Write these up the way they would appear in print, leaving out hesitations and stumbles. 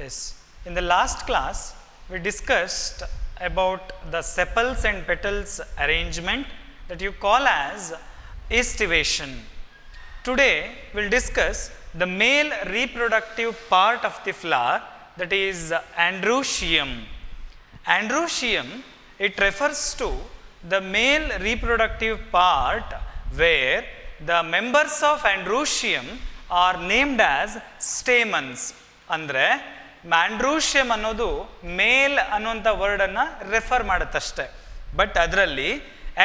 Yes. In the last class, we discussed about the sepals and petals arrangement that you call as estivation. Today, we will discuss the male reproductive part of the flower, that is androecium. Androecium, it refers to the male reproductive part where the members of androecium are named as stamens. ಅಂದರೆ ಆಂಡ್ರೋಶಿಯಮ್ ಅನ್ನೋದು male ಅನ್ನುವಂಥ ವರ್ಡನ್ನು refer ಮಾಡುತ್ತಷ್ಟೆ. But ಅದರಲ್ಲಿ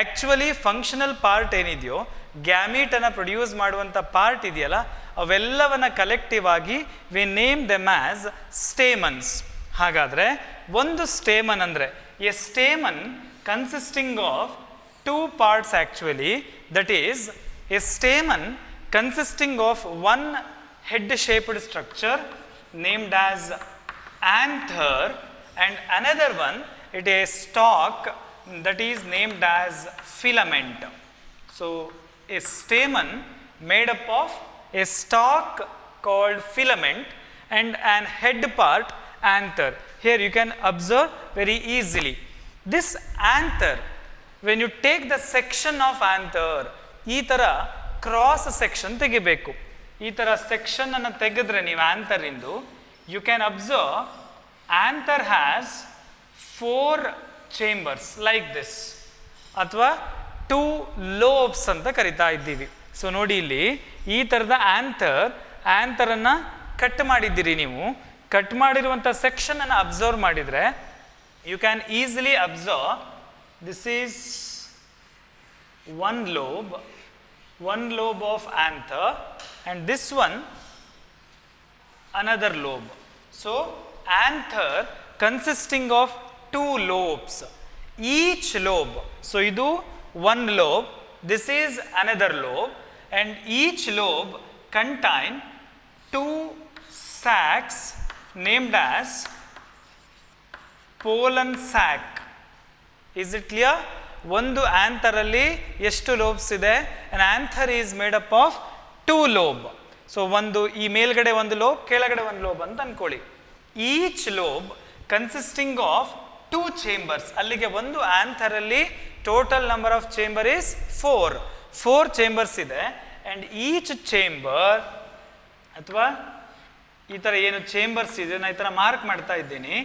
actually functional part ಏನಿದೆಯೋ, ಗ್ಯಾಮೀಟನ್ನು produce ಮಾಡುವಂಥ part ಇದೆಯಲ್ಲ, ಅವೆಲ್ಲವನ್ನು ಕಲೆಕ್ಟಿವ್ ಆಗಿ we name them as stamens. ಹಾಗಾದರೆ ಒಂದು ಸ್ಟೇಮನ್ ಅಂದರೆ a stamen consisting of two parts actually, that is a stamen consisting of one head shaped structure named as anther, and another one it is stalk that is named as filament. So a stamen made up of a stalk called filament and an head part anther. Here you can observe very easily this anther. When you take the section of anther, ಈ ಥರ cross section ತೆಗಿಬೇಕು. ಈ ಥರ ಸೆಕ್ಷನನ್ನು ತೆಗೆದ್ರೆ ನೀವು ಆ್ಯಂಥರಿಂದು, you can observe anther has 4 chambers like this, ಅಥವಾ 2 ಲೋಬ್ಸ್ ಅಂತ ಕರಿತಾ ಇದ್ದೀವಿ. ಸೊ ನೋಡಿ ಇಲ್ಲಿ ಈ ಥರದ ಆ್ಯಂಥರನ್ನು ಕಟ್ ಮಾಡಿದ್ದೀರಿ ನೀವು. ಕಟ್ ಮಾಡಿರುವಂಥ ಸೆಕ್ಷನನ್ನು ಅಬ್ಸರ್ವ್ ಮಾಡಿದರೆ you can easily observe this is one lobe of anther, and this one another lobe. So anther consisting of 2 lobes, each lobe, so idu one lobe, this is another lobe, and each lobe contain 2 sacs named as pollen sac. Is it clear? ಒಂದು ಆ್ಯಂಥರಲ್ಲಿ ಎಷ್ಟು lobes ಇದೆ? An anther is made up of 2 lobe. So ಒಂದು ಈ ಮೇಲ್ಗಡೆ ಒಂದು lobe, ಕೆಳಗಡೆ ಒಂದು lobe ಅಂತ ಅಂದ್ಕೊಳ್ಳಿ. Each lobe consisting of 2 chambers. ಅಲ್ಲಿಗೆ ಒಂದು ಆ್ಯಂಥರಲ್ಲಿ total number of chamber is 4 chambers ಇದೆ. ಆ್ಯಂಡ್ ಈಚ್ ಚೇಂಬರ್, ಅಥವಾ ಈ ಥರ ಏನು ಚೇಂಬರ್ಸ್ ಇದೆ, ನಾನು ಈ ಥರ ಮಾರ್ಕ್ ಮಾಡ್ತಾ ಇದ್ದೀನಿ.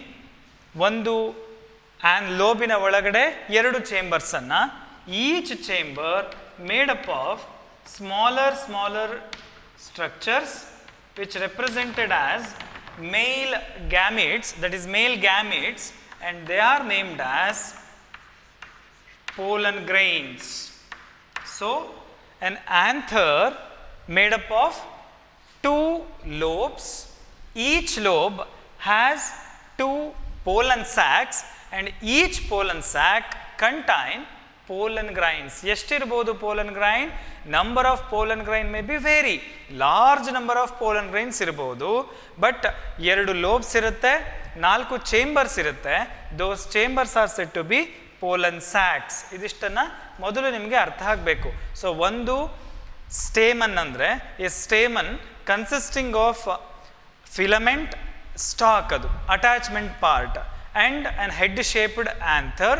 ಒಂದು ಲೋಬಿನ ಒಳಗಡೆ 2 ಚೇಂಬರ್ಸನ್ನು, each chamber made up of smaller structures which represented as male gametes, that is male gametes, and they are named as pollen grains. So an anther made up of 2 lobes, each lobe has 2 pollen sacs, and each pollen sac contain pollen grains. ಎಷ್ಟಿರ್ಬೋದು pollen grain? Number of pollen grain may be vary. Large number of pollen grains ಇರ್ಬೋದು, but 2 lobes ಇರುತ್ತೆ, 4 chambers ಇರುತ್ತೆ. those chambers are said to be pollen sacs. ಇದಿಷ್ಟನ್ನು ಮೊದಲು ನಿಮಗೆ ಅರ್ಥ ಆಗಬೇಕು. So ಒಂದು stamen ಅಂದರೆ a stamen consisting of filament, stalk ಅದು attachment part, and an head shaped anther.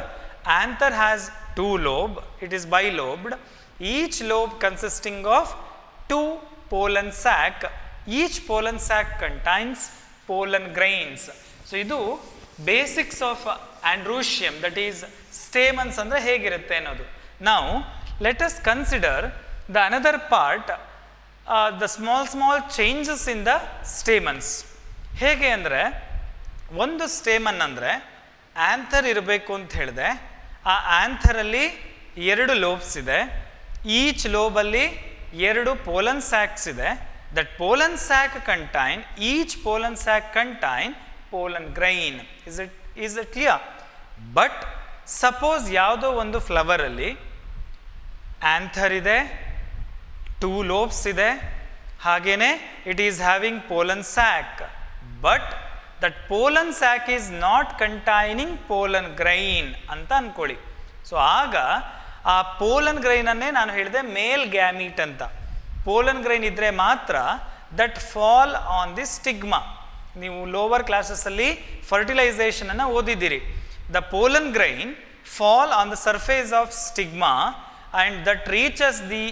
Anther has 2 lobe, it is bilobed, each lobe consisting of 2 pollen sac, each pollen sac contains pollen grains. So idu basics of androecium, that is stamens andre hegirutte annodu. Now let us consider the another part, the small changes in the stamens. ಹೇಗೆ ಅಂದರೆ, ಒಂದು stamen ಅಂದರೆ anther ಇರಬೇಕು ಅಂತ ಹೇಳಿದೆ. ಆ ಆ್ಯಂಥರಲ್ಲಿ 2 lobes ಇದೆ, each ಲೋಬಲ್ಲಿ 2 pollen sacs ಇದೆ. That pollen sack contain, each pollen sack contain pollen grain. Is it clear? But suppose ಯಾವುದೋ ಒಂದು ಫ್ಲವರಲ್ಲಿ ಆ್ಯಂಥರ್ ಇದೆ, 2 ಲೋಬ್ಸ್ ಇದೆ, ಹಾಗೇನೆ it is having pollen sack, but that pollen sac is not containing pollen grain ಅಂತ ಅಂದ್ಕೊಳ್ಳಿ. So ಆಗ ಆ pollen ಗ್ರೈನನ್ನೇ ನಾನು ಹೇಳಿದೆ ಮೇಲ್ ಗ್ಯಾಮೀಟ್ ಅಂತ. ಪೋಲನ್ ಗ್ರೈನ್ ಇದ್ದರೆ ಮಾತ್ರ that fall on the stigma. ನೀವು ಲೋವರ್ ಕ್ಲಾಸಸ್ಸಲ್ಲಿ ಫರ್ಟಿಲೈಸೇಷನನ್ನು ಓದಿದ್ದೀರಿ. The pollen grain fall on the surface of stigma and that reaches the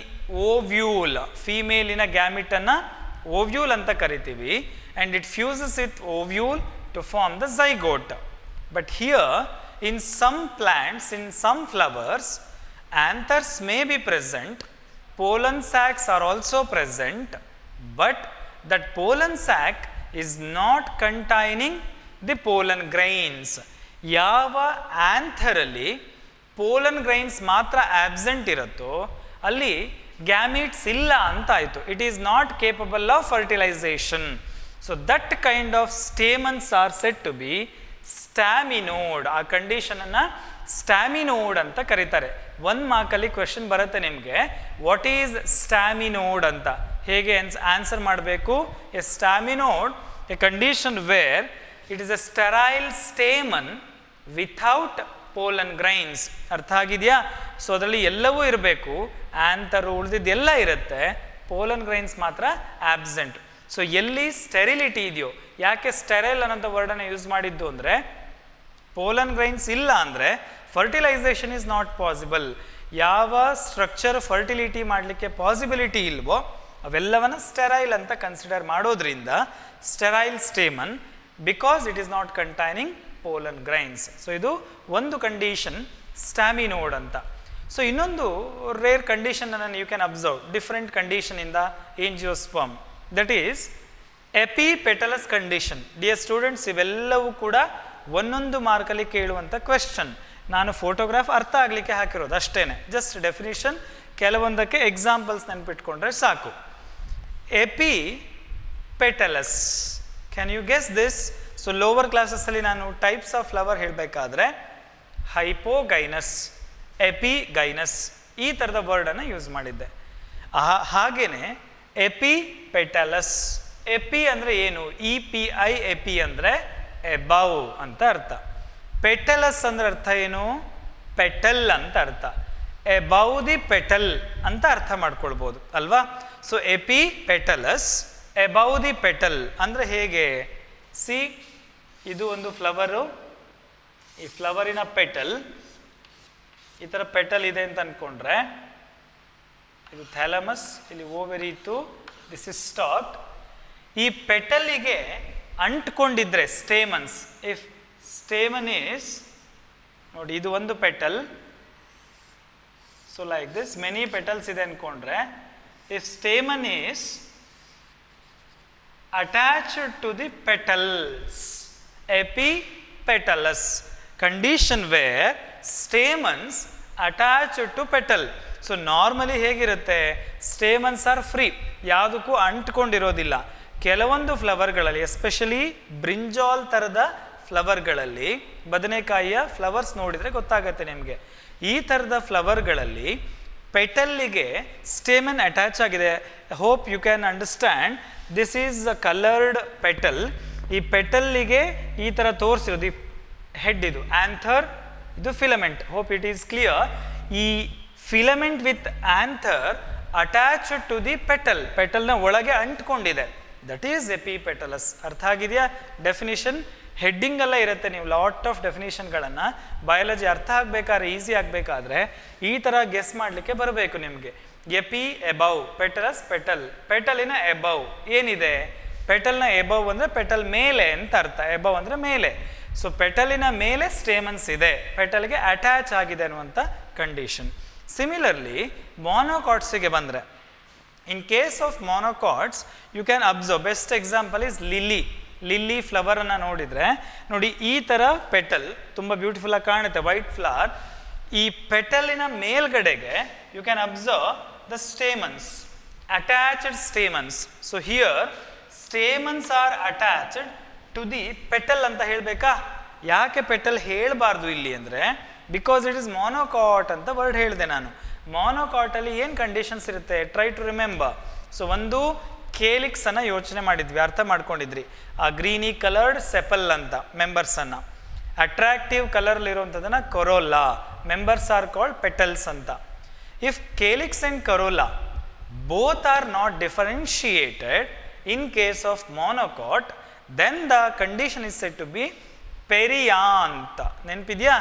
ovule. ಫೀಮೇಲಿನ ಗ್ಯಾಮಿಟನ್ನು ಓವ್ಯೂಲ್ ಅಂತ ಕರಿತೀವಿ. And it fuses with ovule to form the zygote. But here in some plants, in some flowers, anthers may be present, pollen sacs are also present, but that pollen sac is not containing the pollen grains. ಯಾವ ಆಂಥರಲ್ಲಿ pollen grains ಮಾತ್ರ absent ಇರುತ್ತೋ ಅಲ್ಲಿ gametes ಇಲ್ಲ ಅಂತ ಆಯಿತು. It is not capable of fertilization. So that kind of stamens are set to be staminode. ಆ ಕಂಡೀಷನನ್ನು ಸ್ಟ್ಯಾಮಿನೋಡ್ ಅಂತ ಕರೀತಾರೆ. 1 ಮಾರ್ಕಲ್ಲಿ ಕ್ವೆಶನ್ ಬರುತ್ತೆ ನಿಮಗೆ, ವಾಟ್ ಈಸ್ ಸ್ಟ್ಯಾಮಿನೋಡ್ ಅಂತ. ಹೇಗೆ ಆನ್ಸರ್ ಮಾಡಬೇಕು? A staminode a condition where it is a sterile stamen without pollen grains. ಅರ್ಥ ಆಗಿದೆಯಾ? ಸೊ ಅದರಲ್ಲಿ ಎಲ್ಲವೂ ಇರಬೇಕು, ಆಂಥರು ಉಳಿದಿದ್ದೆಲ್ಲ ಇರುತ್ತೆ, ಪೋಲನ್ ಗ್ರೈನ್ಸ್ ಮಾತ್ರ ಆಬ್ಸೆಂಟ್. ಸೊ ಎಲ್ಲಿ ಸ್ಟೆರಿಲಿಟಿ ಇದೆಯೋ, ಯಾಕೆ ಸ್ಟೆರೈಲ್ ಅನ್ನೋಂಥ ವರ್ಡನ್ನು ಯೂಸ್ ಮಾಡಿದ್ದು ಅಂದರೆ ಪೋಲನ್ ಗ್ರೈನ್ಸ್ ಇಲ್ಲ ಅಂದರೆ ಫರ್ಟಿಲೈಸೇಷನ್ ಈಸ್ ನಾಟ್ ಪಾಸಿಬಲ್. ಯಾವ ಸ್ಟ್ರಕ್ಚರ್ ಫರ್ಟಿಲಿಟಿ ಮಾಡಲಿಕ್ಕೆ ಪಾಸಿಬಿಲಿಟಿ ಇಲ್ವೋ ಅವೆಲ್ಲವನ್ನು ಸ್ಟೆರೈಲ್ ಅಂತ ಕನ್ಸಿಡರ್ ಮಾಡೋದ್ರಿಂದ sterile stamen, because it is not containing pollen grains. So ಇದು ಒಂದು ಕಂಡೀಷನ್ ಸ್ಟ್ಯಾಮಿನೋಡ್ ಅಂತ. ಸೊ ಇನ್ನೊಂದು ರೇರ್ ಕಂಡೀಷನನ್ನು you can observe different condition in the angiosperm, that is epipetalous condition. Dear students, ಇವೆಲ್ಲವೂ ಕೂಡ 1 ಮಾರ್ಕಲ್ಲಿ ಕೇಳುವಂಥ ಕ್ವೆಶ್ಚನ್. ನಾನು ಫೋಟೋಗ್ರಾಫ್ ಅರ್ಥ ಆಗಲಿಕ್ಕೆ ಹಾಕಿರೋದು ಅಷ್ಟೇ, ಜಸ್ಟ್ ಡೆಫಿನಿಷನ್, ಕೆಲವೊಂದಕ್ಕೆ ಎಕ್ಸಾಂಪಲ್ಸ್ ನೆನಪಿಟ್ಕೊಂಡ್ರೆ ಸಾಕು. Epipetalous, can you guess this? So lower ಕ್ಲಾಸಸ್ಸಲ್ಲಿ ನಾನು ಟೈಪ್ಸ್ ಆಫ್ ಫ್ಲವರ್ ಹೇಳಬೇಕಾದ್ರೆ ಹೈಪೋಗೈನಸ್, ಎಪಿಗೈನಸ್ ಈ ಥರದ ವರ್ಡನ್ನು ಯೂಸ್ ಮಾಡಿದ್ದೆ. ಹಾಗೆಯೇ ಎಪಿಪೆಟಲಸ್. ಎಪಿ ಅಂದರೆ ಏನು? EPI, ಎಪಿ ಅಂದರೆ ಎಬವ್ ಅಂತ ಅರ್ಥ. ಪೆಟಲಸ್ ಅಂದ್ರೆ ಅರ್ಥ ಏನು? ಪೆಟಲ್ ಅಂತ ಅರ್ಥ. ಎಬವ್ ದಿ ಪೆಟಲ್ ಅಂತ ಅರ್ಥ ಮಾಡ್ಕೊಳ್ಬೋದು ಅಲ್ವಾ? ಸೊ ಎಪಿಪೆಟಲಸ್, ಎಬವ್ ದಿ ಪೆಟಲ್ ಅಂದರೆ ಹೇಗೆ? ಸಿ, ಇದು ಒಂದು ಫ್ಲವರು, ಈ ಫ್ಲವರಿನ ಪೆಟಲ್, ಈ ಥರ ಪೆಟಲ್ ಇದೆ ಅಂತ ಅಂದ್ಕೊಂಡ್ರೆ ಇದು ಥ್ಯಾಲಮಸ್, ಇಲ್ಲಿ ಓವೆರಿ ಇತ್ತು, ದಿಸ್ ಇಸ್ ಸ್ಟಾಕ್. ಈ ಪೆಟಲಿಗೆ ಅಂಟ್ಕೊಂಡಿದ್ರೆ ಸ್ಟೇಮನ್ಸ್, ಇಫ್ ಸ್ಟೇಮನ್ ಈಸ್, ನೋಡಿ ಇದು ಒಂದು petal, so like this many petals ಇದೆ ಅಂದ್ಕೊಂಡ್ರೆ, if stamen is attached to the petals, epipetalous, condition where stamens attached to petal. So normally ಹೇಗಿರುತ್ತೆ? ಸ್ಟೇಮನ್ಸ್ ಆರ್ ಫ್ರೀ, ಯಾವುದಕ್ಕೂ ಅಂಟ್ಕೊಂಡಿರೋದಿಲ್ಲ. ಕೆಲವೊಂದು ಫ್ಲವರ್ಗಳಲ್ಲಿ, especially brinjal ಥರದ ಫ್ಲವರ್ಗಳಲ್ಲಿ, ಬದನೆಕಾಯಿಯ flowers ನೋಡಿದರೆ ಗೊತ್ತಾಗತ್ತೆ ನಿಮಗೆ, ಈ ಥರದ ಫ್ಲವರ್ಗಳಲ್ಲಿ ಪೆಟಲ್ಲಿಗೆ ಸ್ಟೇಮನ್ ಅಟ್ಯಾಚ್ ಆಗಿದೆ. Hope you can understand. This is a coloured petal. ಈ ಪೆಟಲ್ಲಿಗೆ ಈ ಥರ ತೋರಿಸಿರೋದು, ಈ ಹೆಡ್ ಇದು ಆಂಥರ್, ಇದು filament. Hope it is clear. ಈ filament with anther attached to the petal, ಪೆಟಲ್ನ ಒಳಗೆ ಅಂಟ್ಕೊಂಡಿದೆ, ದಟ್ ಈಸ್ ಎಪಿಪೆಟಲಸ್. ಅರ್ಥ ಆಗಿದೆಯಾ? ಡೆಫಿನಿಷನ್ ಹೆಡ್ಡಿಂಗ್ ಎಲ್ಲ ಇರುತ್ತೆ. ನೀವು ಲಾಟ್ ಆಫ್ ಡೆಫಿನೇಷನ್ಗಳನ್ನು ಬಯಾಲಜಿ ಅರ್ಥ ಆಗಬೇಕಾದ್ರೆ, ಈಸಿ ಆಗಬೇಕಾದ್ರೆ ಈ ಥರ ಗೆಸ್ ಮಾಡಲಿಕ್ಕೆ ಬರಬೇಕು ನಿಮಗೆ. ಎಪಿ ಎಬವ್, ಪೆಟಲಸ್ ಪೆಟಲ್, ಪೆಟಲಿನ ಎಬವ್ ಏನಿದೆ? ಪೆಟಲ್ನ ಎಬವ್ ಅಂದರೆ ಪೆಟಲ್ ಮೇಲೆ ಅಂತ ಅರ್ಥ, ಎಬವ್ ಅಂದರೆ ಮೇಲೆ. ಸೊ ಪೆಟಲಿನ ಮೇಲೆ ಸ್ಟೇಮನ್ಸ್ ಇದೆ, ಪೆಟಲ್ಗೆ ಅಟ್ಯಾಚ್ ಆಗಿದೆ ಅನ್ನುವಂಥ ಕಂಡೀಷನ್. ಸಿಮಿಲರ್ಲಿ ಮೊನೊಕಾಟ್ಸಿಗೆ ಬಂದರೆ, in case of monocots you can observe, best example is lily. Lily ಫ್ಲವರನ್ನು ನೋಡಿದರೆ ನೋಡಿ, ಈ ಥರ ಪೆಟಲ್ ತುಂಬ ಬ್ಯೂಟಿಫುಲ್ಲಾಗಿ ಕಾಣುತ್ತೆ, ವೈಟ್ ಫ್ಲವರ್. ಈ ಪೆಟಲಿನ ಮೇಲ್ಗಡೆಗೆ you can observe the stamens, attached stamens. So here stamens are attached to the petal ಅಂತ ಹೇಳಬೇಕಾ? ಯಾಕೆ ಪೆಟಲ್ ಹೇಳಬಾರ್ದು ಇಲ್ಲಿ ಅಂದರೆ, ಬಿಕಾಸ್ ಇಟ್ ಇಸ್ ಮೊನೊಕಾಟ್ ಅಂತ ವರ್ಡ್ ಹೇಳಿದೆ ನಾನು. ಮೊನೊಕಾಟಲ್ಲಿ ಏನು ಕಂಡೀಷನ್ಸ್ ಇರುತ್ತೆ? Try to remember. ಸೊ ಒಂದು ಕೇಲಿಕ್ಸನ್ನು ಯೋಚನೆ ಮಾಡಿದ್ವಿ, ಅರ್ಥ ಮಾಡ್ಕೊಂಡಿದ್ರಿ. ಆ ಗ್ರೀನಿ ಕಲರ್ಡ್ ಸೆಪಲ್ ಅಂತ ಮೆಂಬರ್ಸನ್ನು, ಅಟ್ರಾಕ್ಟಿವ್ ಕಲರ್ಲಿರುವಂಥದ್ದನ್ನು corolla, members are called petals ಅಂತ. If calyx and corolla both are not differentiated in case of monocot, then the condition is said to be perianth. ನೆನಪಿದೆಯಾ?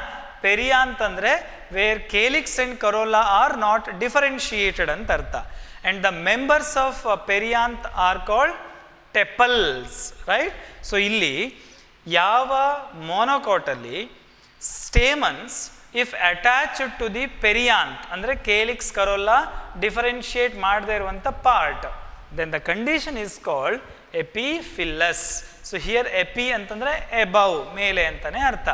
ಪೆರಿಯಾಂತ್ ಅಂದರೆ where calyx and corolla are not differentiated ಅಂತ ಅರ್ಥ. And the members of perianth are called tepals, right? So ಇಲ್ಲಿ ಯಾವ ಮೊನೊಕಾಟಲ್ಲಿ stamens if attached to the perianth ಅಂದರೆ calyx corolla differentiate ಮಾಡದೇ ಇರುವಂಥ part, then the condition is called epiphyllous. So here epi ಅಂತಂದರೆ above, ಮೇಲೆ ಅಂತಲೇ ಅರ್ಥ.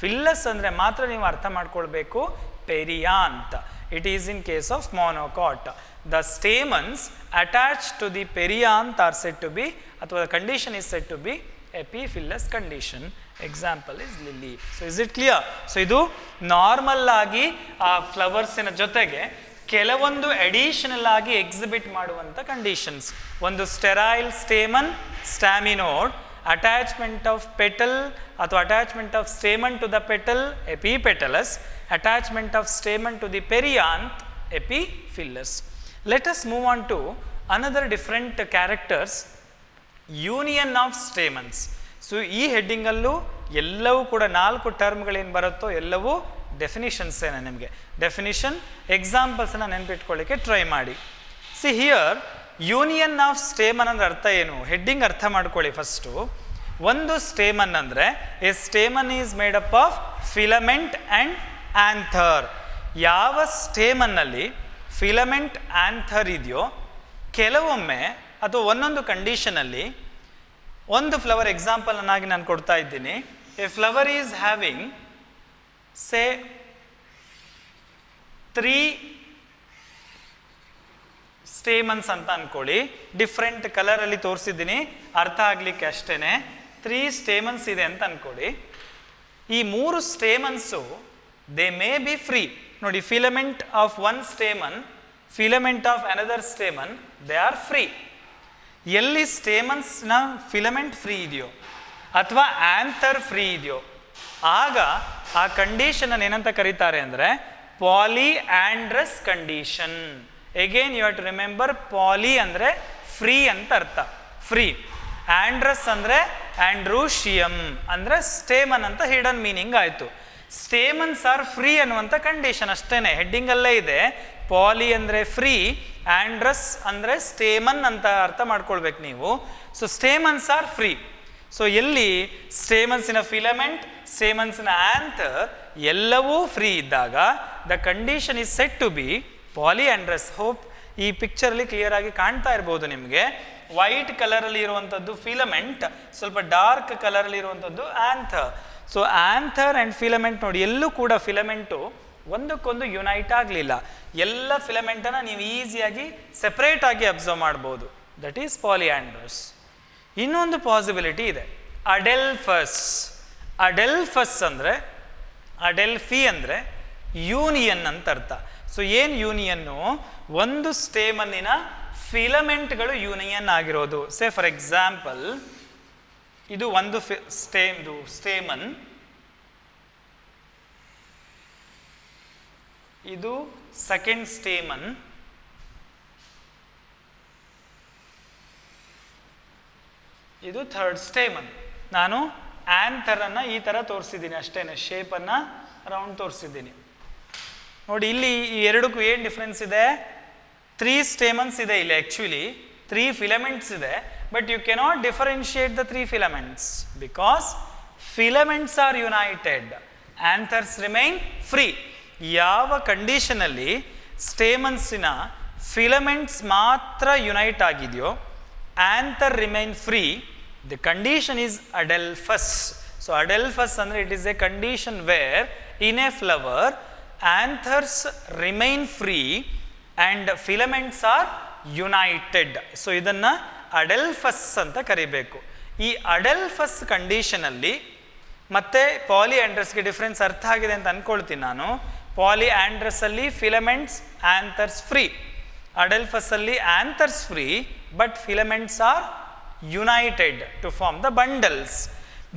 ಫಿಲ್ಲಸ್ ಅಂದರೆ ಮಾತ್ರ ನೀವು ಅರ್ಥ ಮಾಡ್ಕೊಳ್ಬೇಕು perianth. It is in case of monocot. The stamens attached to the perianth are said to be, ಅಥವಾ the condition is said to be epiphyllous condition. Example is lily. So is it clear? So ಇದು normal ಆಗಿ ಆ ಫ್ಲವರ್ಸಿನ ಜೊತೆಗೆ ಕೆಲವೊಂದು additional ಆಗಿ exhibit ಮಾಡುವಂಥ conditions. ಒಂದು sterile stamen, staminode, attachment of petal ಅಥವಾ attachment of stamen to the petal, epipetalous, attachment of stamen to the perianth, epiphyllous. Let us move on to another different characters, union of stamens. So ಈ ಹೆಡ್ಡಿಂಗಲ್ಲೂ ಎಲ್ಲವೂ ಕೂಡ 4 ಟರ್ಮ್ಗಳೇನು ಬರುತ್ತೋ ಎಲ್ಲವೂ ಡೆಫಿನಿಷನ್ಸೇನೆ. ನಿಮಗೆ definition, ಎಕ್ಸಾಂಪಲ್ಸನ್ನು ನೆನಪಿಟ್ಕೊಳ್ಳಿಕ್ಕೆ try ಮಾಡಿ. See here union of stamen ಅಂದರೆ ಅರ್ಥ ಏನು? ಹೆಡ್ಡಿಂಗ್ ಅರ್ಥ ಮಾಡ್ಕೊಳ್ಳಿ ಫಸ್ಟು. ಒಂದು ಸ್ಟೇಮನ್ ಅಂದರೆ a stamen is made up of filament and anther. ಯಾವ ಸ್ಟೇಮನ್ನಲ್ಲಿ ಫಿಲಮೆಂಟ್ ಆ್ಯಂಥರ್ ಇದೆಯೋ ಕೆಲವೊಮ್ಮೆ ಅಥವಾ ಒಂದೊಂದು ಕಂಡೀಷನಲ್ಲಿ ಒಂದು ಫ್ಲವರ್ ಎಕ್ಸಾಂಪಲನ್ನಾಗಿ ನಾನು ಕೊಡ್ತಾ ಇದ್ದೀನಿ. A flower is having say 3 stamens ಅಂತ ಅಂದ್ಕೊಳ್ಳಿ. ಡಿಫ್ರೆಂಟ್ ಕಲರಲ್ಲಿ ತೋರಿಸಿದ್ದೀನಿ ಅರ್ಥ ಆಗಲಿಕ್ಕೆ ಅಷ್ಟೇ. 3 ಸ್ಟೇಮನ್ಸ್ ಇದೆ ಅಂತ ಅಂದ್ಕೊಳ್ಳಿ. ಈ 3 ಸ್ಟೇಮನ್ಸು ದೇ ಮೇ ಬಿ ಫ್ರೀ. ನೋಡಿ, filament of one stamen, filament of another stamen, they are free. ಎಲ್ಲಿ ಸ್ಟೇಮನ್ಸ್ನ ಫಿಲಮೆಂಟ್ ಫ್ರೀ ಇದೆಯೋ ಅಥವಾ ಆ್ಯಂಥರ್ ಫ್ರೀ ಇದೆಯೋ ಆಗ ಆ ಕಂಡೀಷನನ್ನು ಏನಂತ ಕರೀತಾರೆ ಅಂದರೆ polyandrous condition. Again you have to remember, poly ಅಂದರೆ ಫ್ರೀ ಅಂತ ಅರ್ಥ, ಫ್ರೀ. ಆಂಡ್ರಸ್ ಅಂದರೆ ಆಂಡ್ರೂಶಿಯಮ್ ಅಂದರೆ ಸ್ಟೇಮನ್ ಅಂತ ಹಿಡನ್ ಮೀನಿಂಗ್ ಆಯಿತು. ಸ್ಟೇಮನ್ಸ್ ಆರ್ ಫ್ರೀ ಅನ್ನುವಂಥ ಕಂಡೀಷನ್ ಅಷ್ಟೇ, ಹೆಡ್ಡಿಂಗಲ್ಲೇ ಇದೆ. ಪಾಲಿ ಅಂದರೆ ಫ್ರೀ, ಆಂಡ್ರಸ್ ಅಂದರೆ ಸ್ಟೇಮನ್ ಅಂತ ಅರ್ಥ ಮಾಡ್ಕೊಳ್ಬೇಕು ನೀವು. So stamens are free. So ಎಲ್ಲಿ ಸ್ಟೇಮನ್ಸಿನ ಫಿಲಮೆಂಟ್, ಸ್ಟೇಮನ್ಸಿನ ಆ್ಯಂಥರ್ ಎಲ್ಲವೂ ಫ್ರೀ ಇದ್ದಾಗ the condition is set to be polyandrous. Hope ಈ ಪಿಕ್ಚರಲ್ಲಿ ಕ್ಲಿಯರ್ ಆಗಿ ಕಾಣ್ತಾ ಇರ್ಬೋದು ನಿಮಗೆ. ವೈಟ್ ಕಲರಲ್ಲಿ ಇರುವಂಥದ್ದು ಫಿಲಮೆಂಟ್, ಸ್ವಲ್ಪ ಡಾರ್ಕ್ ಕಲರಲ್ಲಿ ಇರುವಂಥದ್ದು anther. So anther and filament ನೋಡಿ, ಎಲ್ಲೂ ಕೂಡ ಫಿಲಮೆಂಟು ಒಂದಕ್ಕೊಂದು ಯುನೈಟ್ ಆಗಲಿಲ್ಲ. ಎಲ್ಲ ಫಿಲಮೆಂಟನ್ನು ನೀವು ಈಸಿಯಾಗಿ ಸೆಪ್ರೇಟ್ ಆಗಿ ಅಬ್ಸರ್ವ್ ಮಾಡ್ಬೋದು. That is polyandrous. ಇನ್ನೊಂದು ಪಾಸಿಬಿಲಿಟಿ ಇದೆ, ಅಡೆಲ್ಫಸ್. ಅಡೆಲ್ಫಸ್ ಅಂದರೆ, ಅಡೆಲ್ಫಿ ಅಂದರೆ ಯೂನಿಯನ್ ಅಂತ ಅರ್ಥ. ಸೊ ಏನು ಯೂನಿಯನ್ನು? ಒಂದು ಸ್ಟೇಮನ್ನಿನ ಫಿಲಮೆಂಟ್ಗಳು ಯೂನಿಯನ್ ಆಗಿರೋದು. ಸೇ ಫಾರ್ ಎಕ್ಸಾಂಪಲ್, ಇದು ಒಂದು ಸ್ಟೇಮನ್, ಇದು ಸೆಕೆಂಡ್ ಸ್ಟೇಮನ್, ಇದು ಥರ್ಡ್ ಸ್ಟೇಮನ್. ನಾನು ಆ್ಯಂಥರನ್ನು ಈ ಥರ ತೋರಿಸಿದ್ದೀನಿ ಅಷ್ಟೇ, ಶೇಪನ್ನು ರೌಂಡ್ ತೋರಿಸಿದ್ದೀನಿ. ನೋಡಿ, ಇಲ್ಲಿ ಈ ಎರಡಕ್ಕೂ ಏನು ಡಿಫ್ರೆನ್ಸ್ ಇದೆ? 3 ಸ್ಟೇಮನ್ಸ್ ಇದೆ ಇಲ್ಲಿ, ಆ್ಯಕ್ಚುಲಿ 3 ಫಿಲಮೆಂಟ್ಸ್ ಇದೆ. But you cannot differentiate the 3 filaments because filaments are united, anthers remain free. ಯಾವ ಕಂಡೀಷನಲ್ಲಿ ಸ್ಟೇಮನ್ಸಿನ ಫಿಲಮೆಂಟ್ಸ್ ಮಾತ್ರ ಯುನೈಟ್ ಆಗಿದೆಯೋ, anther remain free, the condition is adelphous. So adelphous ಅಂದರೆ it is a condition where in a flower anthers remain free and filaments are united. So ಇದನ್ನು adelphous ಅಂತ ಕರಿಬೇಕು. ಈ ಅಡೆಲ್ಫಸ್ ಕಂಡೀಷನಲ್ಲಿ ಮತ್ತೆ ಪಾಲಿಆಂಡ್ರಸ್ಗೆ ಡಿಫ್ರೆನ್ಸ್ ಅರ್ಥ ಆಗಿದೆ ಅಂತ ಅಂದ್ಕೊಳ್ತೀನಿ ನಾನು. ಪಾಲಿಆಂಡ್ರಸಲ್ಲಿ ಫಿಲಮೆಂಟ್ಸ್ ಆ್ಯಂಥರ್ಸ್ ಫ್ರೀ, ಅಡೆಲ್ಫಸಲ್ಲಿ anthers free but filaments are united to form the bundles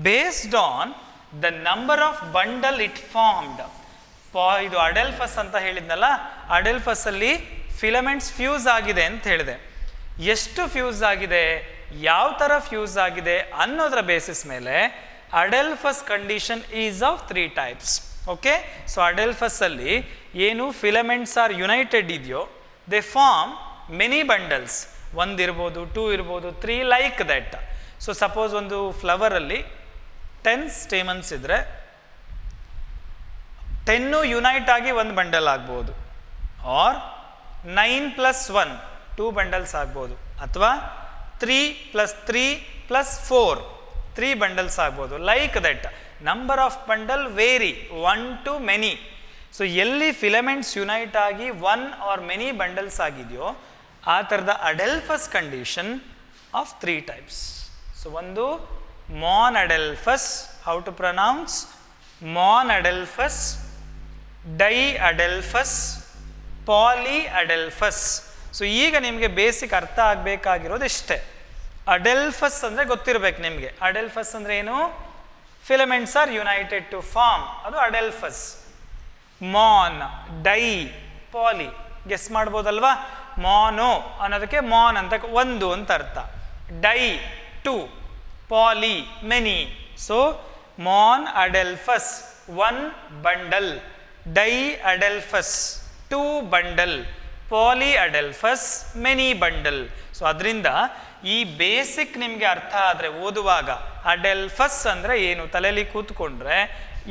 based on the number of bundle it formed. ಇದು ಅಡೆಲ್ಫಸ್ ಅಂತ ಹೇಳಿದ್ನಲ್ಲ, ಅಡೆಲ್ಫಸಲ್ಲಿ ಫಿಲಮೆಂಟ್ಸ್ ಫ್ಯೂಸ್ ಆಗಿದೆ ಅಂತ ಹೇಳಿದೆ. ಎಷ್ಟು ಫ್ಯೂಸ್ ಆಗಿದೆ? ಯಾವ ಥರ ಫ್ಯೂಸ್ ಆಗಿದೆ ಅನ್ನೋದರ ಬೇಸಿಸ್ ಮೇಲೆ adelphous condition is of 3 types. Okay, so adelphous ಅಲ್ಲಿ ಏನು ಫಿಲಮೆಂಟ್ಸ್ ಆರ್ ಯುನೈಟೆಡ್ ಇದೆಯೋ ದೇ ಫಾರ್ಮ್ ಮೆನಿ ಬಂಡಲ್ಸ್. 1 ಇರ್ಬೋದು, 2 ಇರ್ಬೋದು, 3 ಲೈಕ್ ದಟ್. ಸೊ ಸಪೋಸ್ ಒಂದು ಫ್ಲವರಲ್ಲಿ 10 ಸ್ಟೇಮನ್ಸ್ ಇದ್ದರೆ 10 ಯುನೈಟ್ ಆಗಿ 1 ಬಂಡಲ್ ಆಗ್ಬೋದು, ಆರ್ 9 + 1 2 ಬಂಡಲ್ಸ್ ಆಗ್ಬೋದು, ಅಥವಾ 3 + 3 + 4 3 ಬಂಡಲ್ಸ್ ಆಗ್ಬೋದು. Like that number of bundle vary 1 to many. So ಎಲ್ಲಿ ಫಿಲಮೆಂಟ್ಸ್ ಯುನೈಟ್ ಆಗಿ 1 or many ಬಂಡಲ್ಸ್ ಆಗಿದೆಯೋ ಆ ಥರದ adelphous condition of 3 types. So ಒಂದು monadelphous, how to pronounce monadelphous, diadelphous, polyadelphous. So ಈಗ ನಿಮಗೆ basic ಅರ್ಥ ಆಗಬೇಕಾಗಿರೋದು ಇಷ್ಟೇ. ಅಡೆಲ್ಫಸ್ ಅಂದರೆ ಗೊತ್ತಿರಬೇಕು ನಿಮಗೆ. ಅಡೆಲ್ಫಸ್ ಅಂದರೆ ಏನು? Filaments are united to form, ಅದು ಅಡೆಲ್ಫಸ್. ಮಾನ್, ಡೈ, ಪಾಲಿ ಗೆಸ್ ಮಾಡ್ಬೋದಲ್ವಾ? ಮಾನೋ ಅನ್ನೋದಕ್ಕೆ ಮಾನ್ ಅಂತ 1 ಅಂತ ಅರ್ಥ, ಡೈ 2, ಪಾಲಿ ಮೆನಿ. ಸೊ ಮಾನ್ ಅಡೆಲ್ಫಸ್ 1 ಬಂಡಲ್, ಡೈ ಅಡೆಲ್ಫಸ್ 2 ಬಂಡಲ್, ಪಾಲಿ ಅಡೆಲ್ಫಸ್ ಮೆನಿ ಬಂಡಲ್. ಸೊ ಅದರಿಂದ ಈ ಬೇಸಿಕ್ ನಿಮಗೆ ಅರ್ಥ ಆದರೆ ಓದುವಾಗ ಅಡೆಲ್ಫಸ್ ಅಂದರೆ ಏನು ತಲೆಯಲ್ಲಿ ಕೂತ್ಕೊಂಡ್ರೆ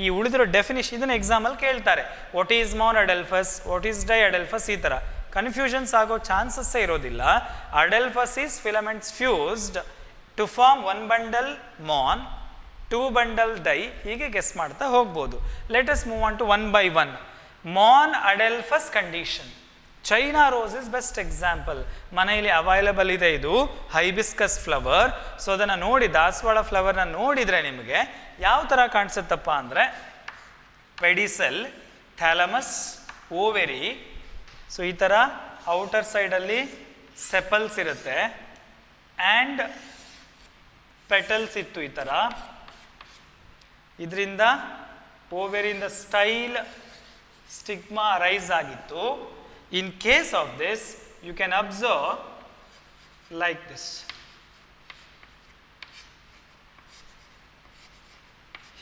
ಈ ಉಳಿದಿರೋ ಡೆಫಿನಿಷನ್ ಇದನ್ನು ಎಕ್ಸಾಮಲ್ಲಿ ಕೇಳ್ತಾರೆ. What is monadelphous, what is diadelphous, ಈ ಥರ ಕನ್ಫ್ಯೂಷನ್ಸ್ ಆಗೋ ಚಾನ್ಸಸ್ಸೇ ಇರೋದಿಲ್ಲ. Adelphous is filaments fused to form 1 bundle mon, 2 bundle di, ಹೀಗೆ ಗೆಸ್ ಮಾಡ್ತಾ ಹೋಗ್ಬೋದು. Let us move on to 1 by 1. Monadelphous condition. China rose is best example. ಮನೆಯಲ್ಲಿ available ಇದೆ ಇದು ಹೈಬಿಸ್ಕಸ್ ಫ್ಲವರ್. ಸೊ ಅದನ್ನು ನೋಡಿ, ದಾಸವಾಳ ಫ್ಲವರ್ನ ನೋಡಿದರೆ ನಿಮಗೆ ಯಾವ ಥರ ಕಾಣಿಸುತ್ತಪ್ಪ ಅಂದರೆ ಪೆಡಿಸೆಲ್, ಥ್ಯಾಲಮಸ್, ಓವೆರಿ. ಸೊ ಈ ಥರ ಔಟರ್ ಸೈಡಲ್ಲಿ ಸೆಪಲ್ಸ್ ಇರುತ್ತೆ ಆ್ಯಂಡ್ ಪೆಟಲ್ಸ್ ಇತ್ತು ಈ ಥರ. ಇದರಿಂದ ಓವೆರಿಯಿಂದ ಸ್ಟೈಲ್ ಸ್ಟಿಗ್ಮಾ ರೈಸ್ ಆಗಿತ್ತು. In case of this, you can observe like this.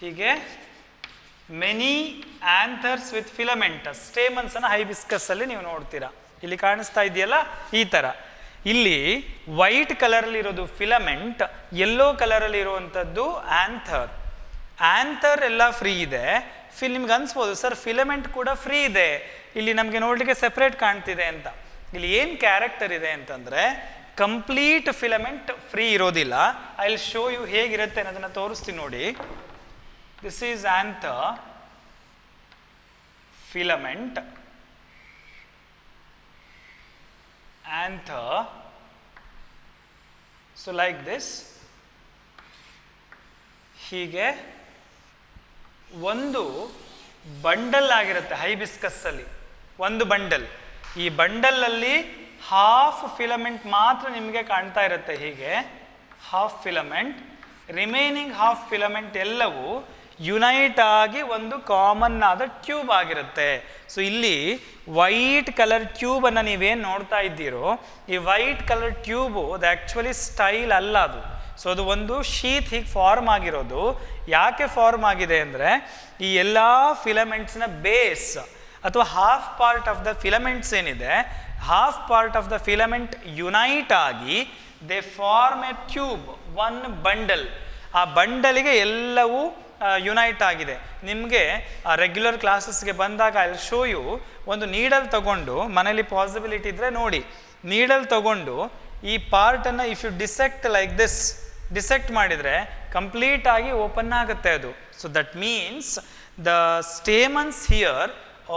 ಹೀಗೆ ಮೆನಿ ಆಂಥರ್ಸ್ ವಿತ್ ಫಿಲಮೆಂಟಸ್ ಸ್ಟೇಮನ್ಸ್ ಅನ್ನು ಹೈಬಿಸ್ಕಸ್ ಅಲ್ಲಿ ನೀವು ನೋಡ್ತೀರಾ. ಇಲ್ಲಿ ಕಾಣಿಸ್ತಾ ಇದೆಯಲ್ಲ ಈ ಥರ. ಇಲ್ಲಿ ವೈಟ್ ಕಲರಲ್ಲಿ ಇರೋದು ಫಿಲಮೆಂಟ್, ಯೆಲ್ಲೋ ಕಲರಲ್ಲಿ ಇರುವಂಥದ್ದು ಆಂಥರ್. ಆಂಥರ್ ಎಲ್ಲ ಫ್ರೀ ಇದೆ. ನಿಮ್ಗೆ ಅನ್ಸ್ಬೋದು ಸರ್ ಫಿಲಮೆಂಟ್ ಕೂಡ ಫ್ರೀ ಇದೆ, ಇಲ್ಲಿ ನಮಗೆ ನೋಡಲಿಕ್ಕೆ ಸೆಪ್ರೇಟ್ ಕಾಣ್ತಿದೆ ಅಂತ. ಇಲ್ಲಿ ಏನು ಕ್ಯಾರೆಕ್ಟರ್ ಇದೆ ಅಂತಂದರೆ ಕಂಪ್ಲೀಟ್ ಫಿಲಮೆಂಟ್ ಫ್ರೀ ಇರೋದಿಲ್ಲ. ಐ ವಿಲ್ ಶೋ ಯು ಹೇಗಿರುತ್ತೆ ಅನ್ನೋದನ್ನು ತೋರಿಸ್ತೀನಿ ನೋಡಿ. This is anther, filament, anther. So like this. ಹೀಗೆ ಒಂದು ಬಂಡಲ್ ಆಗಿರುತ್ತೆ ಹೈಬಿಸ್ಕಸ್ಸಲ್ಲಿ, 1 ಬಂಡಲ್. ಈ ಬಂಡಲಲ್ಲಿ ಹಾಫ್ ಫಿಲಮೆಂಟ್ ಮಾತ್ರ ನಿಮಗೆ ಕಾಣ್ತಾ ಇರುತ್ತೆ, ಹೀಗೆ half filament. Remaining half filament ಎಲ್ಲವೂ ಯುನೈಟ್ ಆಗಿ ಒಂದು ಕಾಮನ್ ಆದ ಟ್ಯೂಬ್ ಆಗಿರುತ್ತೆ. ಸೊ ಇಲ್ಲಿ ವೈಟ್ ಕಲರ್ ಟ್ಯೂಬನ್ನು ನೀವೇನು ನೋಡ್ತಾ ಇದ್ದೀರೋ, ಈ ವೈಟ್ ಕಲರ್ ಟ್ಯೂಬು ಅದು ಆ್ಯಕ್ಚುಲಿ ಸ್ಟೈಲ್ ಅಲ್ಲ ಅದು. ಸೊ ಅದು ಒಂದು ಶೀತ್ ಹೀಗೆ ಫಾರ್ಮ್ ಆಗಿರೋದು. ಯಾಕೆ ಫಾರ್ಮ್ ಆಗಿದೆ ಅಂದರೆ ಈ ಎಲ್ಲ ಫಿಲಮೆಂಟ್ಸ್ನ ಬೇಸ್ ಅಥವಾ half part of the filaments ಏನಿದೆ, half part of the filament unite ಆಗಿ they form a tube, 1 bundle. ಆ ಬಂಡಲಿಗೆ ಎಲ್ಲವೂ ಯುನೈಟ್ ಆಗಿದೆ. ನಿಮಗೆ ರೆಗ್ಯುಲರ್ ಕ್ಲಾಸಸ್ಗೆ ಬಂದಾಗ ಅಲ್ಲಿ ಶೋ ಯು ಒಂದು ನೀಡಲ್ ತಗೊಂಡು, ಮನೇಲಿ ಪಾಸಿಬಿಲಿಟಿ ಇದ್ದರೆ ನೋಡಿ, ನೀಡಲ್ ತಗೊಂಡು ಈ ಪಾರ್ಟನ್ನು if you dissect like this, dissect ಮಾಡಿದರೆ ಕಂಪ್ಲೀಟ್ ಆಗಿ ಓಪನ್ ಆಗುತ್ತೆ ಅದು. So that means the stamens here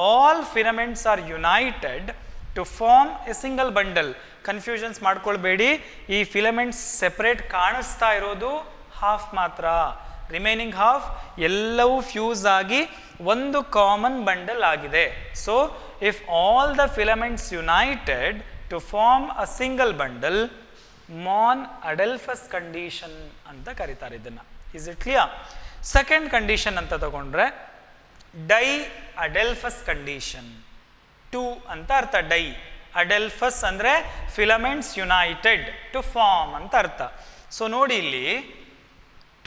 all filaments are united to form a single bundle. Confusions ಮಾಡ್ಕೊಳ್ಬೇಡಿ, ಈ ಫಿಲಮೆಂಟ್ಸ್ ಸೆಪ್ರೇಟ್ ಕಾಣಿಸ್ತಾ ಇರೋದು ಹಾಫ್ ಮಾತ್ರ, ರಿಮೈನಿಂಗ್ ಹಾಫ್ ಎಲ್ಲವೂ ಫ್ಯೂಸ್ ಆಗಿ ಒಂದು ಕಾಮನ್ ಬಂಡಲ್ ಆಗಿದೆ. So if all the filaments united to form a single bundle, monadelphous condition ಅಂತ ಕರೀತಾರೆ ಇದನ್ನು. Is it clear? Second condition ಅಂತ ತಗೊಂಡ್ರೆ ಡೈ ಅಡೆಲ್ಫಸ್ ಕಂಡೀಷನ್. 2 ಅಂತ ಅರ್ಥ. ಡೈ ಅಡೆಲ್ಫಸ್ ಅಂದರೆ ಫಿಲಮೆಂಟ್ಸ್ ಯುನೈಟೆಡ್ ಟು ಫಾರ್ಮ್ ಅಂತ ಅರ್ಥ. ಸೊ ನೋಡಿ ಇಲ್ಲಿ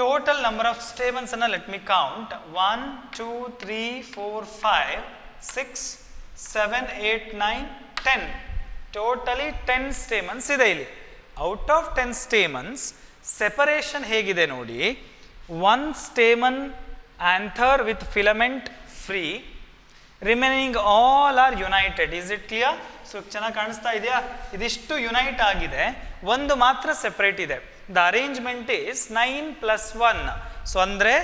ಟೋಟಲ್ ನಂಬರ್ ಆಫ್ ಸ್ಟೇಮನ್ಸ್ ಅನ್ನ let me count 1 2 3 4 5 6 7 8 9 10 totally 10 stamens ಇದೆ ಇಲ್ಲಿ. ಔಟ್ ಆಫ್ 10 ಸ್ಟೇಮನ್ಸ್ ಸೆಪರೇಷನ್ ಹೇಗಿದೆ ನೋಡಿ, 1 stamen anther with filament free, remaining all are united. Is it clear? So ಚೆನ್ನಾಗಿ ಕಾಣಿಸ್ತಾ ಇದೆಯಾ? ಇದಿಷ್ಟು ಯುನೈಟ್ ಆಗಿದೆ, ಒಂದು ಮಾತ್ರ ಸೆಪರೇಟ್ ಇದೆ. The arrangement is 9+1. ಸೊ ಅಂದರೆ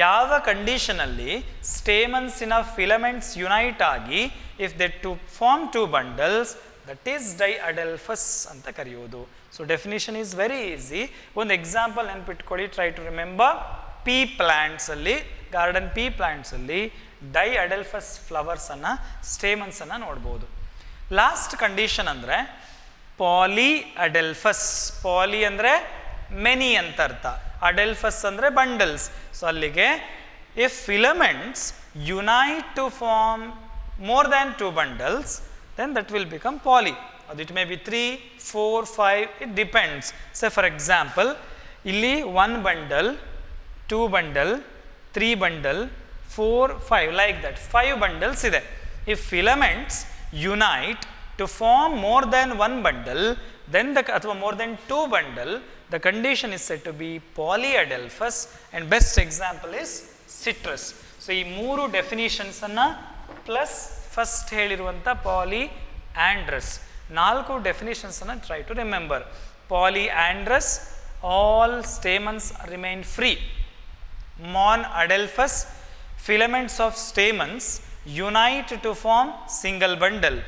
ಯಾವ ಕಂಡೀಷನಲ್ಲಿ ಸ್ಟೇಮನ್ಸಿನ ಫಿಲಮೆಂಟ್ಸ್ ಯುನೈಟ್ ಆಗಿ if they to form 2 bundles, that is diadelphous ಅಂತ ಕರೆಯೋದು. So definition is very easy. ಒಂದು ಎಕ್ಸಾಂಪಲ್ ನೆನ್ಪಿಟ್ಕೊಳ್ಳಿ, ಟ್ರೈ ಟು ರಿಮೆಂಬರ್. ಪೀ ಪ್ಲ್ಯಾಂಟ್ಸಲ್ಲಿ, ಗಾರ್ಡನ್ ಪೀ ಪ್ಲ್ಯಾಂಟ್ಸಲ್ಲಿ ಡೈಅಡೆಲ್ಫಸ್ ಫ್ಲವರ್ಸನ್ನು, ಸ್ಟೇಮನ್ಸನ್ನು ನೋಡ್ಬೋದು. ಲಾಸ್ಟ್ ಕಂಡೀಷನ್ ಅಂದರೆ ಪಾಲಿ ಅಡೆಲ್ಫಸ್. ಪಾಲಿ ಅಂದರೆ ಮೆನಿ ಅಂತ ಅರ್ಥ, ಅಡೆಲ್ಫಸ್ ಅಂದರೆ ಬಂಡಲ್ಸ್. ಸೊ ಅಲ್ಲಿಗೆ if filaments unite to form more than 2 bundles, then that will become poly. It may be 3, 4, 5, it depends. Say for example, illi 1 bundle, 2 bundle, 3 bundle, 4, 5 like that. 5 bundles ide. If filaments unite to form more than 1 bundle, then athwa more than 2 bundle, the condition is said to be polyadelphous, and best example is citrus. So ee 3 definitions anna plus first ಹೇಳಿರುವಂಥ polyandrous 4 definitions ಅನ್ನು try to remember. Polyandrous, all stamens remain free. Monadelphous, filaments of stamens unite to form single bundle.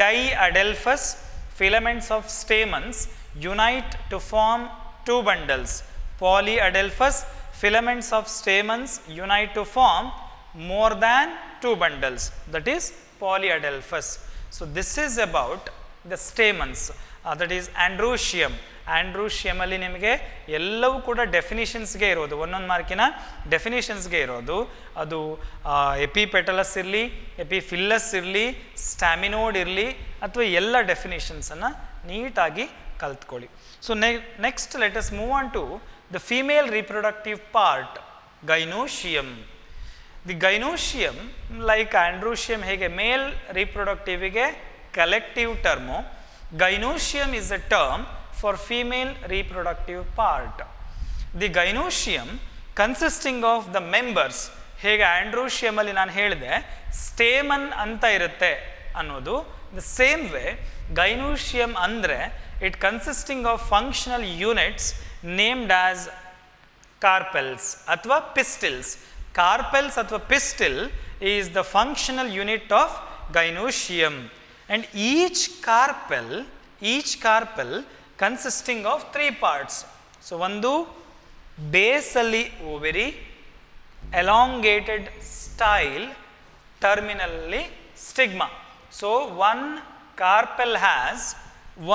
Diadelphous, filaments of stamens unite to form 2 bundles. Polyadelphous, filaments of stamens unite to form more than 2 bundles, that is polyadelphous. So this is about the stamens, that is androecium. Androecium ಅಲ್ಲಿ ನಿಮಗೆ ಎಲ್ಲವೂ ಕೂಡ ಡೆಫಿನಿಷನ್ಸ್ಗೆ ಇರೋದು, ಒಂದೊಂದು ಮಾರ್ಕಿನ ಡೆಫಿನಿಷನ್ಸ್ಗೆ ಇರೋದು. ಅದು ಎಪಿಪೆಟಲಸ್ ಇರಲಿ, ಎಪಿಫಿಲ್ಲಸ್ ಇರಲಿ, ಸ್ಟ್ಯಾಮಿನೋಡ್ ಇರಲಿ, ಅಥವಾ ಎಲ್ಲ ಡೆಫಿನಿಷನ್ಸನ್ನು ನೀಟಾಗಿ ಕಲ್ತ್ಕೊಳ್ಳಿ. So next let us move on to the female reproductive part, gynoecium. The gynoecium like androecium ಹೇಗೆ ಮೇಲ್ ರಿಪ್ರೊಡಕ್ಟಿವ್ಗೆ collective term, gynoecium is a term for female reproductive part. The gynoecium consisting of the members, ಹೇಗೆ ಆಂಡ್ರೋಶಿಯಮಲ್ಲಿ ನಾನು ಹೇಳಿದೆ stamen ಅಂತ ಇರುತ್ತೆ ಅನ್ನೋದು, the same way ಗೈನೋಶಿಯಮ್ ಅಂದರೆ it consisting of functional units named as carpels ಅಥವಾ ಪಿಸ್ಟಿಲ್ಸ್. Carpels ಅಥವಾ pistil is the functional unit of gynoecium, and each carpel consisting of 3 parts. So ಒಂದು base ಅಲ್ಲಿ ovary, elongated style, terminally stigma. So one carpel has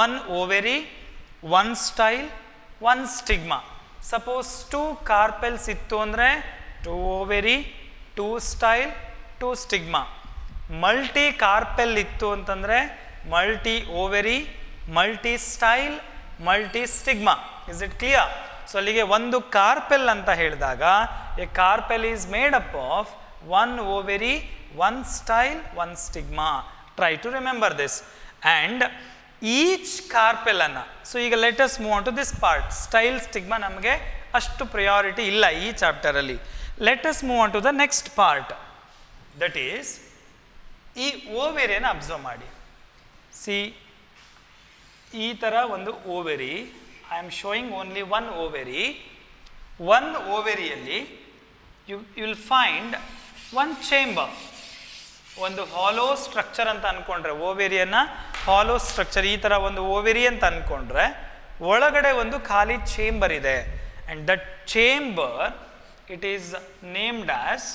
1 ovary, 1 style, 1 stigma. Suppose 2 carpels ittu andre 2 ovary, 2 style, 2 stigma. Multi carpel ಇತ್ತು ಅಂತಂದರೆ multi ovary, multi style, multi stigma. Is it clear? So ಅಲ್ಲಿಗೆ ಒಂದು carpel ಅಂತ ಹೇಳಿದಾಗ a carpel is made up of 1 ovary, 1 style, 1 stigma. Try to remember this. And each ಕಾರ್ಪೆಲನ್ನು, so ಈಗ let us move on to this part. Style, stigma ನಮಗೆ ಅಷ್ಟು priority ಇಲ್ಲ ಈ ಚಾಪ್ಟರಲ್ಲಿ. Let us move on to the next part, that is ಈ ಓವೆರಿಯನ್ನು observe ಮಾಡಿ. See, ಈ ಥರ ಒಂದು ovary, I am showing only 1 ovary. 1 ಓವೆರಿಯಲ್ಲಿ ಯು ವಿಲ್ ಫೈಂಡ್ 1 ಚೇಂಬರ್, ಒಂದು ಹಾಲೋ ಸ್ಟ್ರಕ್ಚರ್ ಅಂತ ಅಂದ್ಕೊಂಡ್ರೆ, ಓವೆರಿಯನ್ನು ಹಾಲೋ ಸ್ಟ್ರಕ್ಚರ್, ಈ ಥರ ಒಂದು ಓವೆರಿ ಅಂತ ಅಂದ್ಕೊಂಡ್ರೆ ಒಳಗಡೆ ಒಂದು ಖಾಲಿ ಚೇಂಬರ್ ಇದೆ. And that chamber it is named as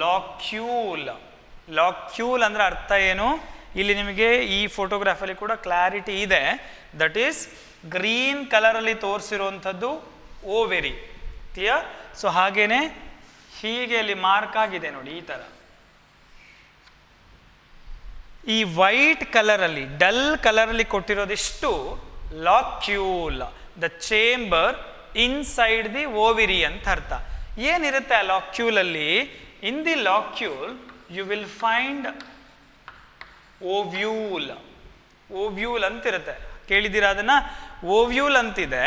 locule. Locule ಅಂದರೆ ಅರ್ಥ ಏನು? ಇಲ್ಲಿ ನಿಮಗೆ ಈ ಫೋಟೋಗ್ರಾಫಲ್ಲಿ ಕೂಡ ಕ್ಲಾರಿಟಿ ಇದೆ. ದಟ್ ಈಸ್ ಗ್ರೀನ್ ಕಲರಲ್ಲಿ ತೋರಿಸಿರುವಂಥದ್ದು ಓವೆರಿ. ಕ್ಲಿಯರ್? ಸೊ ಹಾಗೇನೆ ಹೀಗೆ ಅಲ್ಲಿ ಮಾರ್ಕ್ ಆಗಿದೆ ನೋಡಿ, ಈ ಥರ. ಈ ವೈಟ್ ಕಲರಲ್ಲಿ, ಡಲ್ ಕಲರಲ್ಲಿ ಕೊಟ್ಟಿರೋದಿಷ್ಟು locule, the chamber inside the ovary ಅಂತ ಅರ್ಥ. ಏನಿರುತ್ತೆ ಆ ಲಾಕ್ಯೂಲಲ್ಲಿ? In the locule you will find ovule. Ovule ಅಂತಿರುತ್ತೆ, ಕೇಳಿದ್ದೀರಾ ಅದನ್ನ? ಓವ್ಯೂಲ್ ಅಂತಿದೆ.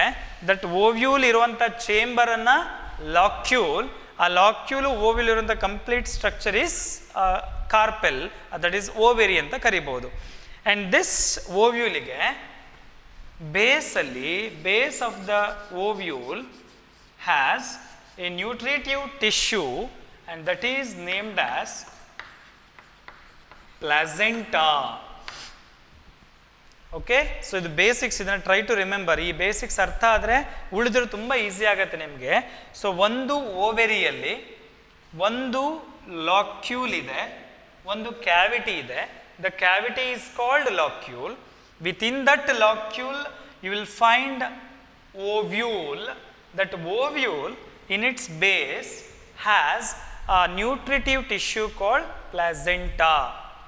ದಟ್ ಓವ್ಯೂಲ್ ಇರುವಂಥ ಚೇಂಬರನ್ನು ಲಾಕ್ಯೂಲ್, ಆ ಲಾಕ್ಯೂಲು ಓವ್ಯೂಲ್ ಇರುವಂಥ complete structure is carpel, that is ovary ಅಂತ ಕರಿಬೋದು. ಆ್ಯಂಡ್ ದಿಸ್ ಓವ್ಯೂಲಿಗೆ ಬೇಸಲ್ಲಿ, base of the ovule has a nutritive tissue and that is named as placenta. Okay, so ಇದು ಬೇಸಿಕ್ಸ್, ಇದನ್ನು ಟ್ರೈ ಟು ರಿಮೆಂಬರ್. ಈ basics ಅರ್ಥ ಆದರೆ ಉಳಿದ್ರೆ ತುಂಬ ಈಸಿ ಆಗುತ್ತೆ ನಿಮಗೆ. ಸೊ ಒಂದು ಓವೆರಿಯಲ್ಲಿ ಒಂದು ಲಾಕ್ಯೂಲ್ ಇದೆ, ಒಂದು ಕ್ಯಾವಿಟಿ ಇದೆ. The cavity is called locule. Within that locule you will find ovule. That ovule in its base has a nutritive tissue called placenta.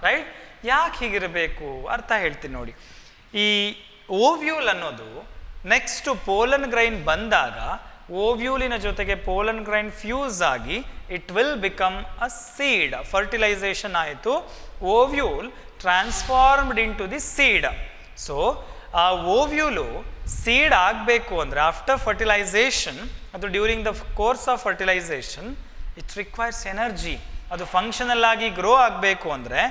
Right? ಯಾಕೆ ಹೀಗಿರಬೇಕು ಅರ್ಥ ಹೇಳ್ತೀನಿ ನೋಡಿ. ಈ ಓವ್ಯೂಲ್ ಅನ್ನೋದು ನೆಕ್ಸ್ಟ್ ಪೋಲನ್ ಗ್ರೈನ್ ಬಂದಾಗ ಓವ್ಯೂಲಿನ ಜೊತೆಗೆ ಪೋಲನ್ ಗ್ರೈನ್ ಫ್ಯೂಸ್ ಆಗಿ it will become a seed. Fertilisation ಆಯಿತು, ovule transformed into the seed. So ಆ ಓವ್ಯೂಲು ಸೀಡ್ ಆಗಬೇಕು ಅಂದರೆ ಆಫ್ಟರ್ ಫರ್ಟಿಲೈಸೇಷನ್, ಅದು during the course of fertilisation it requires energy. ಅದು ಫಂಕ್ಷನಲ್ ಆಗಿ ಗ್ರೋ ಆಗಬೇಕು ಅಂದರೆ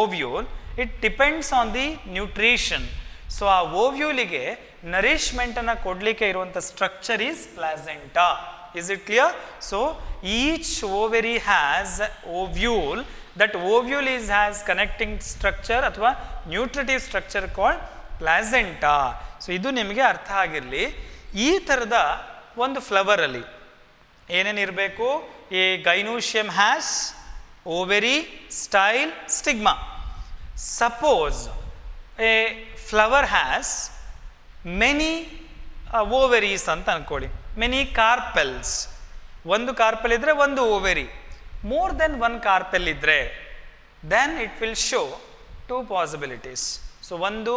ovule it depends on the nutrition. So ಆ ಓವ್ಯೂಲಿಗೆ ನರಿಶ್ಮೆಂಟನ್ನು ಕೊಡಲಿಕ್ಕೆ ಇರುವಂಥ structure is placenta. Is it clear? So each ovary has ovule. That ovule is has connecting structure ಅಥವಾ nutritive structure called placenta. So ಇದು ನಿಮಗೆ ಅರ್ಥ ಆಗಿರಲಿ. ಈ ಥರದ ಒಂದು ಫ್ಲವರಲ್ಲಿ ಏನೇನಿರಬೇಕು? A gynoecium has ovary, style, stigma. Suppose a flower has many ovaries ಅಂತ ಅನ್ಕೊಳ್ಳಿ, many carpels. ಒಂದು ಕಾರ್ಪೆಲ್ ಇದ್ದರೆ ಒಂದು ovary. More than one carpel ಇದ್ದರೆ then it will show two possibilities. So ಒಂದು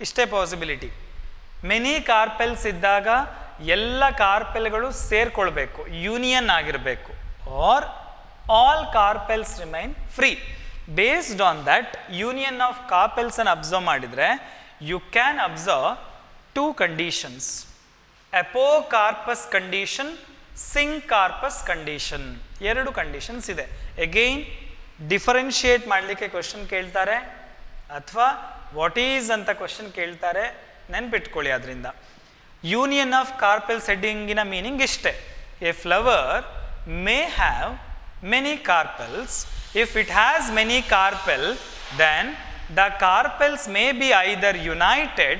ಇಷ್ಟೇ ಪಾಸಿಬಿಲಿಟಿ, ಮೆನಿ ಕಾರ್ಪೆಲ್ಸ್ ಇದ್ದಾಗ ಎಲ್ಲ ಕಾರ್ಪೆಲ್ಗಳು ಸೇರ್ಕೊಳ್ಬೇಕು, ಯೂನಿಯನ್ ಆಗಿರಬೇಕು. Or all carpels remain free. Based on that union of carpels and observe ಮಾಡಿದರೆ you can observe two conditions, apocarpus condition, syncarpus condition. ಎರಡು conditions ಇದೆ. ಅಗೈನ್ ಡಿಫರೆನ್ಷಿಯೇಟ್ ಮಾಡಲಿಕ್ಕೆ ಕ್ವಶನ್ ಕೇಳ್ತಾರೆ ಅಥವಾ ವಾಟ್ ಈಸ್ ಅಂತ ಕ್ವಶನ್ ಕೇಳ್ತಾರೆ, ನೆನ್ಪಿಟ್ಕೊಳ್ಳಿ. ಅದರಿಂದ ಯೂನಿಯನ್ ಆಫ್ ಕಾರ್ಪೆಲ್ಸ್ ಹೆಡ್ಡಿಂಗಿನ ಮೀನಿಂಗ್ ಇಷ್ಟೇ, A flower may have many carpels. If it has many carpel, then the carpels may be either united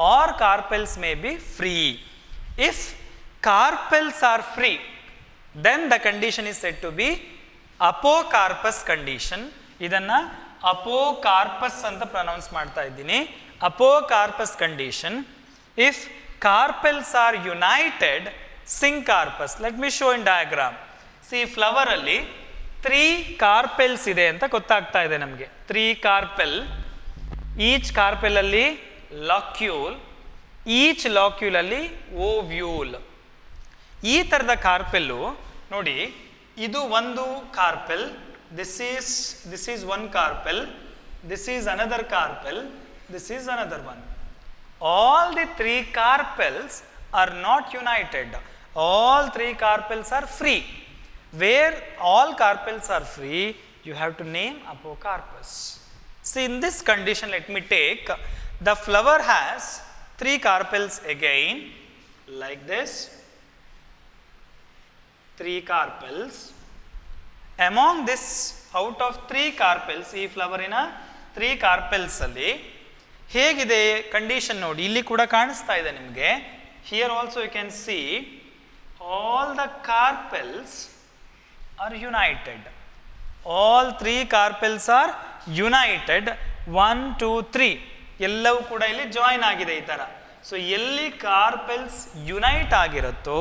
or carpels may be free. If carpels are free, then the condition is said to be apocarpus condition. Idanna apocarpus anta pronounce ಮಾಡ್ತಾ ಇದ್ದೀನಿ, apocarpus condition. If carpels are united, syncarpus. Let me show in diagram. See ಫ್ಲವರಲ್ಲಿ 3 carpels ಇದೆ ಅಂತ ಗೊತ್ತಾಗ್ತಾ ಇದೆ ನಮಗೆ. 3 carpel, each ಕಾರ್ಪೆಲಲ್ಲಿ locule, each ಲಾಕ್ಯೂಲಲ್ಲಿ ಓವ್ಯೂಲ್. ಈ ಥರದ ಕಾರ್ಪೆಲ್ಲು ನೋಡಿ, ಇದು ಒಂದು carpel, this is one carpel, this is another carpel, this is another one. All the 3 carpels are not united, all 3 carpels are free. Where all carpels are free, you have to name apocarpus. See, in this condition, let me take, the flower has 3 carpels again, like this, 3 carpels. Among this, out of 3 carpels, ಈ ಫ್ಲವರಿನ 3 carpels ಅಲ್ಲಿ ಹೇಗಿದೆ condition ನೋಡಿ, ಇಲ್ಲಿ ಕೂಡ ಕಾಣಿಸ್ತಾ ಇದೆ ನಿಮಗೆ. Here also you can see all the carpels are united. All 3 carpels are united. 1, 2, 3 ಎಲ್ಲವೂ ಕೂಡ ಇಲ್ಲಿ ಜಾಯಿನ್ ಆಗಿದೆ ಈ ಥರ. ಸೊ ಎಲ್ಲಿ ಕಾರ್ಪೆಲ್ಸ್ ಯುನೈಟ್ ಆಗಿರುತ್ತೋ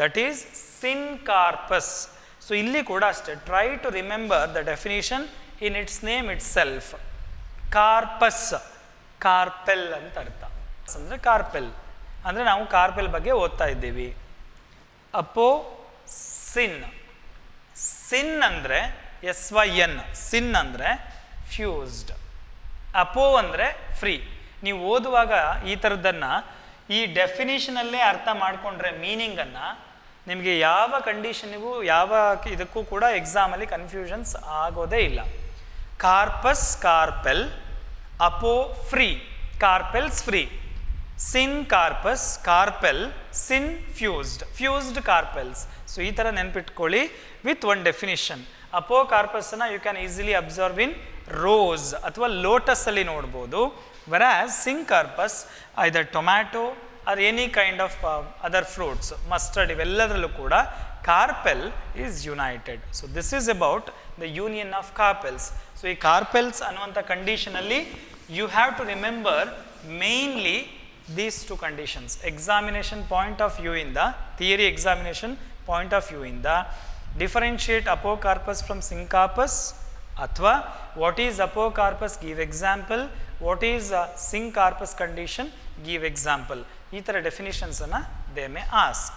ದಟ್ ಈಸ್ ಸಿನ್ಕಾರ್ಪಸ್. ಸೊ ಇಲ್ಲಿ ಕೂಡ ಅಷ್ಟೇ, try to remember the definition in its name itself. Carpous carpel ಅಂತ ಅರ್ಥ. ಅಂದರೆ ಕಾರ್ಪೆಲ್, ಅಂದರೆ ನಾವು ಕಾರ್ಪೆಲ್ ಬಗ್ಗೆ ಓದ್ತಾ ಇದ್ದೀವಿ. ಅಪೋ ಸಿನ್, ಸಿನ್ ಅಂದರೆ SYN, ಸಿನ್ ಅಂದರೆ ಫ್ಯೂಸ್ಡ್, ಅಪೋ ಅಂದರೆ ಫ್ರೀ. ನೀವು ಓದುವಾಗ ಈ ಥರದ್ದನ್ನು ಈ ಡೆಫಿನಿಷನಲ್ಲೇ ಅರ್ಥ ಮಾಡಿಕೊಂಡ್ರೆ ಮೀನಿಂಗನ್ನು ನಿಮಗೆ ಯಾವ ಕಂಡೀಷನಿಗೂ ಯಾವ ಇದಕ್ಕೂ ಕೂಡ ಎಕ್ಸಾಮಲ್ಲಿ ಕನ್ಫ್ಯೂಷನ್ಸ್ ಆಗೋದೇ ಇಲ್ಲ. Carpous carpel, apo free, carpels free. Syncarpous, carpel syn fused, fused carpels. So ಈ ಥರ ನೆನ್ಪಿಟ್ಕೊಳ್ಳಿ ವಿತ್ ಒನ್ ಡೆಫಿನಿಷನ್. ಅಪೋ ಕಾರ್ಪಸ್ನ you can easily observe in rose ಅಥವಾ ಲೋಟಸಲ್ಲಿ ನೋಡ್ಬೋದು. Whereas syncarpous either tomato or any kind of other fruits, mustard, ಇವೆಲ್ಲದರಲ್ಲೂ ಕೂಡ carpel is united. So this is about the union of carpels. So ಈ carpels ಅನ್ನುವಂಥ ಕಂಡೀಷನಲ್ಲಿ you have to remember mainly these two conditions. Examination point of view in the theory, examination point of view in the differentiate apocarpus from syncarpus, athwa what is apocarpus, give example, what is syncarpus condition, give example. ಈ ಥರ ಡೆಫಿನಿಷನ್ಸನ್ನು they may ask.